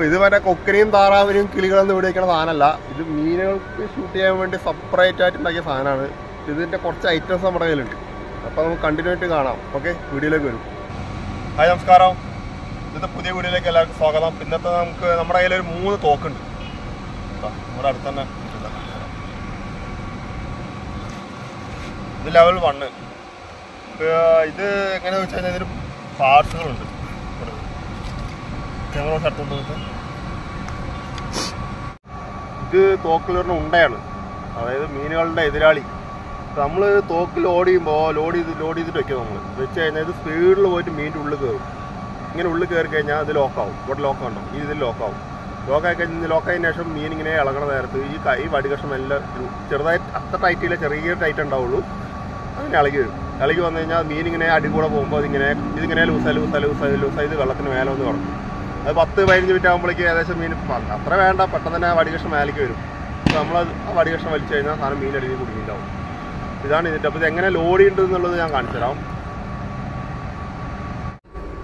ഇത് മറ്റേ കൊക്കനെയും താറാവിനെയും കിളികളൊന്നും ഇവിടെ വയ്ക്കുന്ന സാധനമല്ല. ഇത് മീനുകൾക്ക് ഷൂട്ട് ചെയ്യാൻ വേണ്ടി സെപ്പറേറ്റ് ആയിട്ട് ഉണ്ടാക്കിയ സാധനമാണ്. ഇതിൻ്റെ കുറച്ച് ഐറ്റംസ് നമ്മുടെ കയ്യിലുണ്ട്. അപ്പോൾ നമുക്ക് കണ്ടിന്യൂ ആയിട്ട് കാണാം. ഓക്കെ, വീഡിയോയിലേക്ക് വരും. ഹായ്, നമസ്കാരം. ഇന്നത്തെ പുതിയ വീഡിയോയിലേക്ക് എല്ലാവർക്കും സ്വാഗതം. ഇന്നത്തെ നമ്മുടെ കയ്യിലൊരു 3 തോക്കുണ്ട്. നമ്മുടെ അടുത്ത് തന്നെ ഇത് ലെവൽ 1. ഇത് എങ്ങനെയാണെന്ന് വെച്ച് കഴിഞ്ഞാൽ ഇതിന് പാർട്സുകളുണ്ട്. ഇത് തോക്കിലൊരെണ്ണം ഉണ്ടയാണ്, അതായത് മീനുകളുടെ എതിരാളി. നമ്മൾ തോക്ക് ലോഡ് ചെയ്യുമ്പോൾ ലോഡ് ചെയ്തിട്ട് വെക്കും. നമ്മൾ വെച്ച് കഴിഞ്ഞാൽ ഇത് സ്പീഡിൽ പോയിട്ട് മീനിൻ്റെ ഉള്ളിൽ കയറും. ഇങ്ങനെ ഉള്ളിൽ കയറി കഴിഞ്ഞാൽ ഇത് ലോക്കാവും. ഇവിടെ ലോക്കുണ്ടോ, ഈ ഇതിൽ ലോക്കാവും. ലോക്കായി കഴിഞ്ഞാൽ ലോക്കായതിന് ശേഷം മീൻ ഇങ്ങനെ ഇളകണ നേരത്ത് ഈ വടികഷ്ണം എല്ലാം ചെറുതായി അത്ര ടൈറ്റില്ല, ചെറിയ ടൈറ്റ് ഉണ്ടാവുള്ളൂ. അങ്ങനെ ഇളകി വരും. ഇളകി വന്നു കഴിഞ്ഞാൽ മീൻ ഇങ്ങനെ അടി കൂടെ പോകുമ്പോൾ ഇതിങ്ങനെ ലൂസായി വെള്ളത്തിന് മേലെ വന്ന് കിടക്കും. അത് 10-15 മിനിറ്റ് ആകുമ്പോഴേക്ക് ഏകദേശം മീൻ അത്ര വേണ്ട, പെട്ടെന്ന് തന്നെ വടികഷ്ണം മേലേക്ക് വരും. അപ്പോൾ നമ്മളത് ആ വടികഷ്ണം വലിച്ചു കഴിഞ്ഞാൽ സാധനം മീൻ അടിയിൽ കുടുങ്ങിയിട്ടുണ്ടാവും. ഇതാണ് ഇതിൻ്റെ. അപ്പോൾ ഇത് എങ്ങനെ ലോഡ് ചെയ്യുന്നുള്ളത് ഞാൻ കാണിച്ചു തരാം.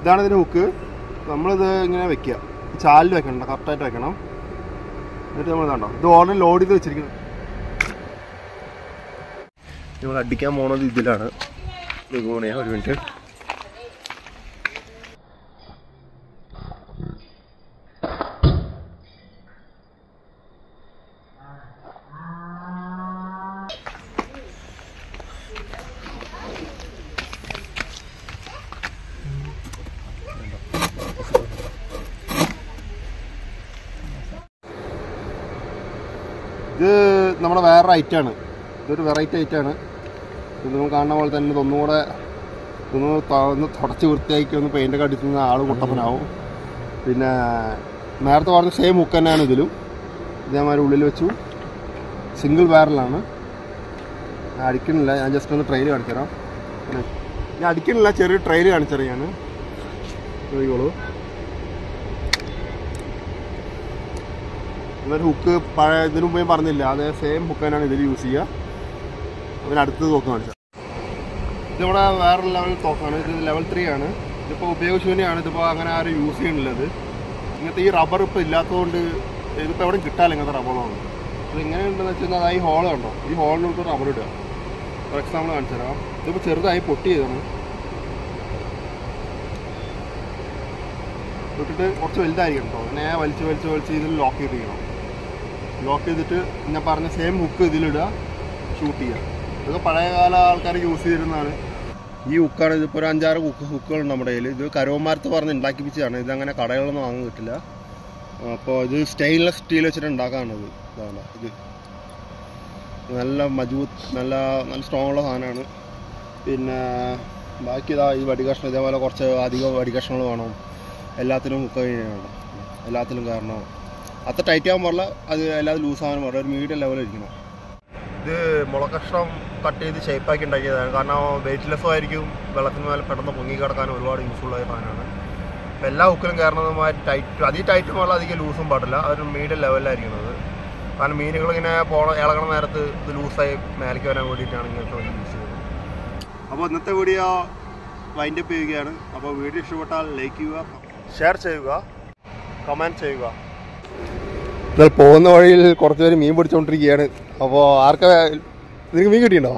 ഇതാണ് ഇതിൻ്റെ ഹുക്ക്. നമ്മളിത് ഇങ്ങനെ വെക്കുക, ചാലിൽ വെക്കണം, കറക്റ്റായിട്ട് വെക്കണം. എന്നിട്ട് നമ്മൾ കണ്ടോ, ഇത് ഓൾറെഡി ലോഡ് ചെയ്ത് വെച്ചിരിക്കുന്നത്. നമ്മൾ അടിക്കാൻ പോണത് ഇതിലാണ്. ഇത് പോണേ, ഒരു മിനിറ്റ്. ഇത് നമ്മുടെ വേറെ ഐറ്റാണ്. ഇതൊരു വെറൈറ്റി ഐറ്റാണ്. ഇത് നമ്മൾ കാണുന്ന പോലെ തന്നെ ഒന്ന് തുടച്ച് വൃത്തിയാക്കി ഒന്ന് പെയിൻ്റൊക്കെ അടിക്കുന്ന ആൾ കുട്ടപ്പനാവും. പിന്നെ നേരത്തെ പറഞ്ഞ സെയിം ഹുക്ക് തന്നെയാണ് ഇതിലും. ഇതേമാതിരി ഉള്ളിൽ വെച്ചു. സിംഗിൾ ബാരലാണ്. ഞാൻ അടിക്കണില്ല, ഞാൻ ജസ്റ്റ് ഒന്ന് ട്രെയിൽ കാണിച്ചു തരാം. ഞാൻ അടിക്കണില്ല, ചെറിയ ട്രെയിൽ കാണിച്ചു തരാം. ഞാൻ നോക്കിക്കോളൂ. ഇതൊരു ഹുക്ക് പഴയ ഇതിനു മുമ്പേ പറഞ്ഞില്ല, അതേ സെയിം ഹുക്ക് തന്നെയാണ് ഇതിൽ യൂസ് ചെയ്യുക. അതിനടുത്ത് തോക്ക് കാണിച്ചത്. ഇതിവിടെ വേറെ ലെവൽ തോക്കാണ്. ഇത് ലെവൽ 3 ആണ്. ഇതിപ്പോൾ ഉപയോഗശൂന്യമാണ്. ഇതിപ്പോൾ അങ്ങനെ ആരും യൂസ് ചെയ്യണില്ല. ഇത് ഇങ്ങനത്തെ ഈ റബ്ബർ ഇപ്പോൾ ഇല്ലാത്തതുകൊണ്ട് ഇതിപ്പോൾ എവിടെയും കിട്ടാല്ല ഇങ്ങനത്തെ റബ്ബറാണ്. ഇത് എങ്ങനെയുണ്ടെന്ന് വെച്ച് കഴിഞ്ഞാൽ ഈ ഹോൾ കണ്ടോ, ഈ ഹോളിനോട്ട് റബ്ബർ ഇടുക. ഫോർ എക്സാമ്പിൾ കാണിച്ചു തരാം. ഇതിപ്പോൾ ചെറുതായി പൊട്ടിയതാണ്. ഇട്ടിട്ട് കുറച്ച് വലുതായിരിക്കണം കേട്ടോ. അങ്ങനെ വലിച്ച് ഇതിൽ ലോക്ക് ചെയ്തിരിക്കണം. ലോക്ക് ചെയ്തിട്ട് ഞാൻ പറഞ്ഞ സെയിം ഹുക്ക് ഇതിലിടുക, ഷൂട്ട് ചെയ്യുക. ഇതൊക്കെ പഴയകാല ആൾക്കാർ യൂസ് ചെയ്തിരുന്നതാണ്. ഈ ഹുക്കാണ്. ഇതിപ്പോൾ ഒരു 5-6 ഹുക്കുകളുണ്ട് നമ്മുടെ കയ്യിൽ. ഇത് കരോമാരത്ത് പറഞ്ഞ് ഉണ്ടാക്കിപ്പിച്ചതാണ്. ഇതങ്ങനെ കടകളൊന്നും വാങ്ങാൻ കിട്ടില്ല. അപ്പോൾ ഇത് സ്റ്റെയിൻലെസ് സ്റ്റീൽ വെച്ചിട്ട് ഉണ്ടാക്കാനാണത്. ഇതാണ് ഇത്. നല്ല മജബൂത്ത്, നല്ല സ്ട്രോങ് ഉള്ള സാധനമാണ്. പിന്നെ ബാക്കി ഇതാ ഈ വടികഷ്ണം. ഇതേപോലെ കുറച്ച് അധികം വടികഷ്ണങ്ങൾ വേണം. എല്ലാത്തിനും ഹുക്ക് വേണം, എല്ലാത്തിലും. കാരണം അത്ര ടൈറ്റ് ആകാൻ പാടില്ല, അത് എല്ലാതും ലൂസാകാൻ പാടില്ല. ഒരു മീഡിയം ലെവലിരിക്കണം. ഇത് മുളകഷ്ണം കട്ട് ചെയ്ത് ഷേപ്പാക്കി ഉണ്ടാക്കിയതാണ്. കാരണം വെയ്റ്റ്ലെസ്സും ആയിരിക്കും, വെള്ളത്തിന് മേലെ പെട്ടെന്ന് പൊങ്ങി കിടക്കാൻ ഒരുപാട് യൂസ്ഫുള്ളായ സാധനമാണ്. അപ്പോൾ എല്ലാ ഹുക്കിലും കയറുന്നതുമായി ടൈറ്റും പാടില്ല, അധികം ലൂസും പാടില്ല. അതൊരു മീഡിയം ലെവലിലായിരിക്കുന്നത്. കാരണം മീനുകളിങ്ങനെ ഇളകണ നേരത്ത് ഇത് ലൂസായി മേലേക്ക് വരാൻ വേണ്ടിയിട്ടാണ് ഇങ്ങനത്തെ യൂസ് ചെയ്യുന്നത്. അപ്പോൾ ഇന്നത്തെ വീഡിയോ വൈൻഡപ്പ് ചെയ്യുകയാണ്. അപ്പോൾ വീഡിയോ ഇഷ്ടപ്പെട്ടാൽ ലൈക്ക് ചെയ്യുക, ഷെയർ ചെയ്യുക, കമൻറ്റ് ചെയ്യുക. എന്നാൽ പോകുന്ന വഴിയിൽ കുറച്ച് പേര് മീൻ പിടിച്ചുകൊണ്ടിരിക്കുകയാണ്. അപ്പോൾ ആർക്കാ നിനക്ക് മീൻ കിട്ടിയിട്ടുണ്ടോ?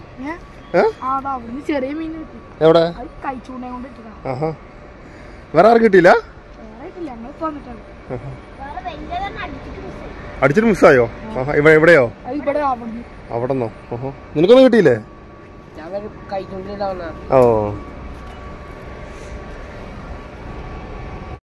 എവിടെ? ആഹാ, വേറെ ആർക്കും കിട്ടിയില്ല? അടിച്ചിട്ട് മിസ്സായോ? എവിടെയോ? അവിടെന്നോ? നിനക്കൊന്നും കിട്ടിയില്ലേ? ഓ.